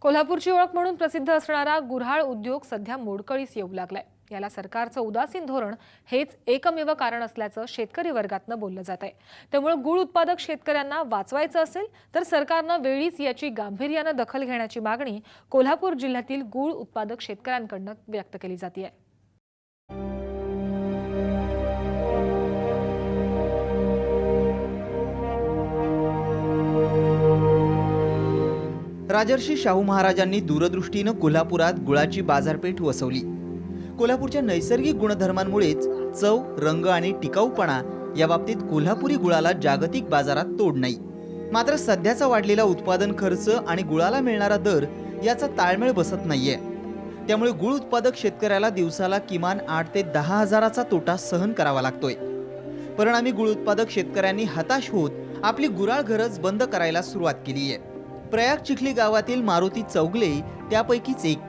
कोल्हापूरची ओळख म्हणून प्रसिद्ध असणारा गुऱ्हाळ उद्योग सध्या मोडकळीस येऊ लागलाय। याला सरकारचं उदासीन धोरण हेच एकमेव कारण असल्याचं शेतकरी वर्गातनं बोललं जात आहे। त्यामुळे गुळ उत्पादक शेतकऱ्यांना वाचवायचं असेल तर सरकारनं वेळीच याची गांभीर्यानं दखल घेण्याची मागणी कोल्हापूर जिल्ह्यातील गुळ उत्पादक शेतकऱ्यांकडून व्यक्त केली जाते आहे। राजर्षी शाहू महाराजांनी दूरदृष्टीनं कोल्हापुरात गुळाची बाजारपेठ वसवली। कोल्हापूरच्या नैसर्गिक गुणधर्मांमुळेच चव, रंग आणि टिकाऊपणा या बाबतीत कोल्हापुरी गुळाला जागतिक बाजारात तोड नाही। मात्र सध्याचा वाढलेला उत्पादन खर्च आणि गुळाला मिळणारा दर याचा ताळमेळ बसत नाहीये। त्यामुळे गुळ उत्पादक शेतकऱ्याला दिवसाला किमान 8 ते 10 हजाराचा तोटा सहन करावा लागतोय। परिणामी गुळ उत्पादक शेतकऱ्यांनी हताश होत आपली गुऱ्हाळ घरच बंद करायला सुरुवात केली आहे। प्रयाग चिखली गावातील मारुती चौगले त्यापैकीच एक।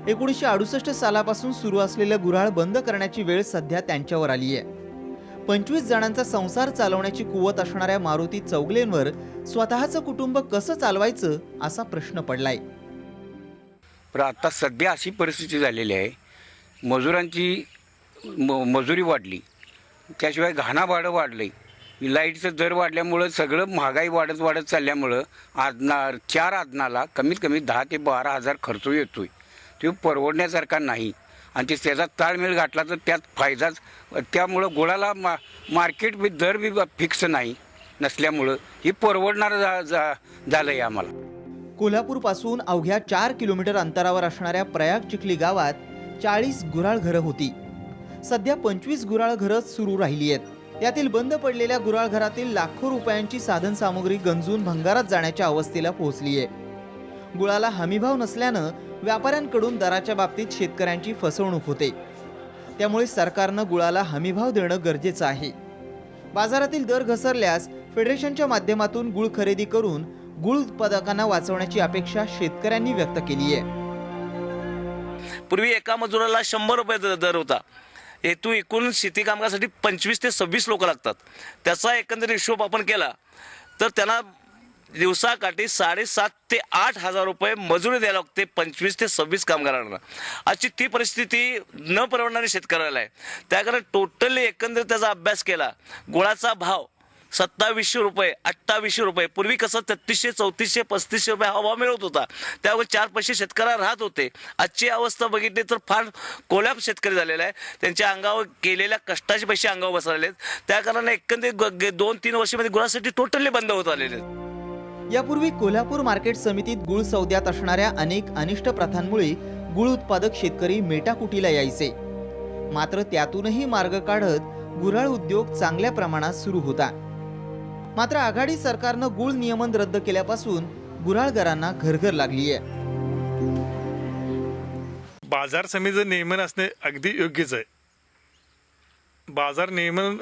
1968 सालापासून सुरू असलेलं गुऱ्हाळ बंद करण्याची वेळ सध्या त्यांच्यावर आली आहे। 25 जणांचा संसार चालवण्याची कुवत असणाऱ्या मारुती चौगलेंवर स्वतःचं कुटुंब कसं चालवायचं असा प्रश्न पडलाय। पण आता सध्या अशी परिस्थिती झालेली आहे, मजुरांची मजुरी वाढली, त्याशिवाय घाणा भाडं वाढलंय, लाईटचं दर वाढल्यामुळं सगळं महागाई वाढत चालल्यामुळं चार आदनाला कमीत कमी 10 ते 12 हजार खर्च येतोय। तो परवडण्यासारखा नाही आणि त्याचा ताळमेळ गाठला तर त्यात फायदाच। त्यामुळं गुळाला मार्केट दर बी फिक्स नाही नसल्यामुळं ही परवडणार झालं आहे आम्हाला। कोल्हापूरपासून अवघ्या 4 किलोमीटर अंतरावर असणाऱ्या प्रयाग चिखली गावात 40 गुऱ्हाळ घरं होती। सध्या 25 गुऱ्हाळ घरंच सुरू राहिली आहेत। यातील बंद पडलेल्या गुऱ्हाळ घरातील लाखो रुपयांची साधन सामुग्री गंजून भंगारात जाण्याच्या अवस्थेला पोहोचली आहे। गुळाला हमीभाव नसल्यानं व्यापाऱ्यांकडून दराच्या बाबतीत शेतकऱ्यांची फसवणूक होते। त्यामुळे सरकारनं गुळाला हमीभाव देणं गरजेचं आहे। बाजारातील दर घसरल्यास फेडरेशनच्या माध्यमातून गुळ खरेदी करून गुळ उत्पादकांना वाचवण्याची अपेक्षा शेतकऱ्यांनी व्यक्त केली आहे। पूर्वी एका मजुराला 100 रुपये दर होता। हेतू एकूण शेती कामगारासाठी 25 ते 26 लोक लागतात। त्याचा एकंदर हिशोब आपण केला तर त्यांना दिवसाकाठी 7.5 ते 8 हजार रुपये मजुरी द्यायला लागते 25 ते 26 कामगारांना। आजची ती परिस्थिती न परवडणारी शेतकऱ्याला आहे। त्याकडे टोटली एकंदर त्याचा अभ्यास केला, गुळाचा भाव 2700 रुपये, 2800 रुपये, पूर्वी कसं 3300, 3400, 3500 रुपये हा भाव मिळत होता। त्यावर 4 पैसे शेतकऱ्याला राहत होते। आजची अवस्था बघितली तर फार कोल्याप शेतकरी झालेला आहे। त्यांच्या अंगावर केलेल्या कष्टाचे पैसे अंगावर बसलेले आहेत। त्या कारणाने एकंदरीत 2-3 वर्षामध्ये गुळासाठी टोटली बंद होत आलेले आहेत। यापूर्वी कोल्हापूर मार्केट समितीत गुळ सौद्यात असणाऱ्या अनेक अनिष्ट प्रथांमुळे गुळ उत्पादक शेतकरी मेटाकुटीला यायचे। मात्र त्यातूनही मार्ग काढत गुऱ्हाळ उद्योग चांगल्या प्रमाणात सुरू होता। मात्र आघाडी सरकारनं गुळ नियमन रद्द केल्यापासून गुऱ्हाळघरांना घरघर लागली आहे। बाजार समितीचं नियमन असणे अगदी योग्यच आहे। बाजार नियमन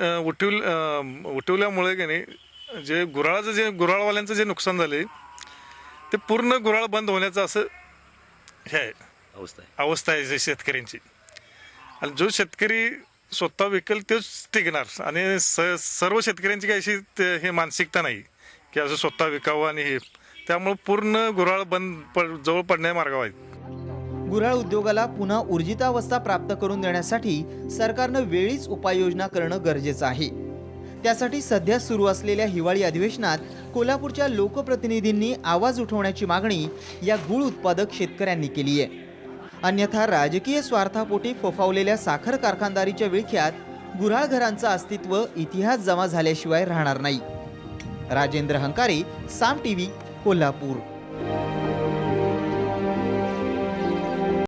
उठवल्यामुळे की नाही जे गुऱ्हाळवाल्यांचं जे नुकसान झाले ते पूर्ण गुऱ्हाळ बंद होण्याचं असं हे आहे, अवस्था आहे शेतकऱ्यांची। आणि जो शेतकरी स्वतः विकल तेच टिकणार आणि सर्व शेतकऱ्यांची काही अशी हे मानसिकता नाही की असं स्वतः विकावं आणि हे, त्यामुळे पूर्ण गुऱ्हाळ जवळ पडण्या मार्गावर आहेत। गुऱ्हाळ उद्योगाला पुन्हा ऊर्जितावस्था प्राप्त करून देण्यासाठी सरकारनं वेळीच उपाययोजना करणं गरजेचं आहे। त्यासाठी सध्या सुरू असलेल्या हिवाळी अधिवेशनात कोल्हापूरच्या लोकप्रतिनिधींनी आवाज उठवण्याची मागणी या गुळ उत्पादक शेतकऱ्यांनी केली आहे। अन्यथा राजकीय स्वार्थापोटी फोफावलेल्या साखर कारखानदारीच्या विळख्यात गुऱ्हाळ घरांचं अस्तित्व इतिहास जमा झाल्याशिवाय राहणार नाही। राजेंद्र हंकारे, साम टीव्ही, कोल्हापूर।